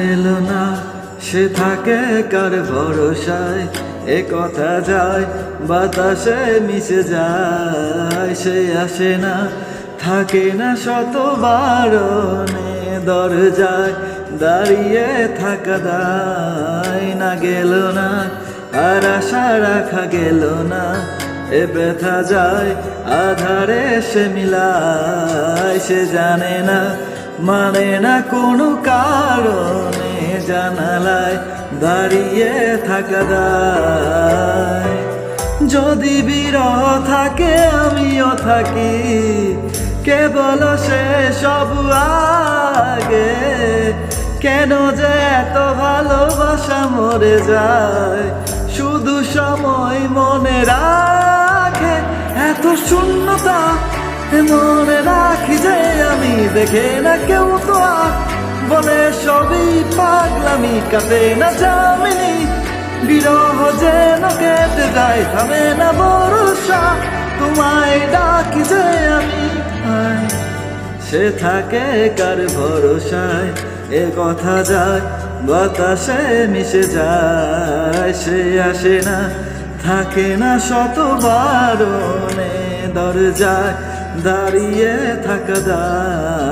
এলো না সে থাকে কার ভরসায়, এ কথা যায় বাতাসে মিশে যায়। সে আসে না থাকে না শত বারণে, দরজায় দাঁড়িয়ে থাকা দায়। না গেল না আর আশা রাখা গেল না, এ ব্যথা যায় আধারে সে মিলায়। সে জানে না মানে না কোনো কারণে, জানালায় দাঁড়িয়ে থাকা দায়। যদি বিরহ থাকে আমিও থাকি, কেবল সে সব আগে। কেন যে এত ভালোবাসা মরে যায়, শুধু সময় মনে রাখে। এত শূন্যতা মনে রাখি যে আমি, দেখে না কেউ তো আর বলে সবই পাগলামি। কাটে না জামিনি বিরহ যেন কেটে যায়, থামে না ভরসা তোমায় ডাকি যে আমি। সে থাকে কার ভরসায়, এ কথা যায় বাতাসে মিশে যায়। সে আসে না থাকে না শত বারণে, দরজায় দাঁড়িয়ে থাকা দায়।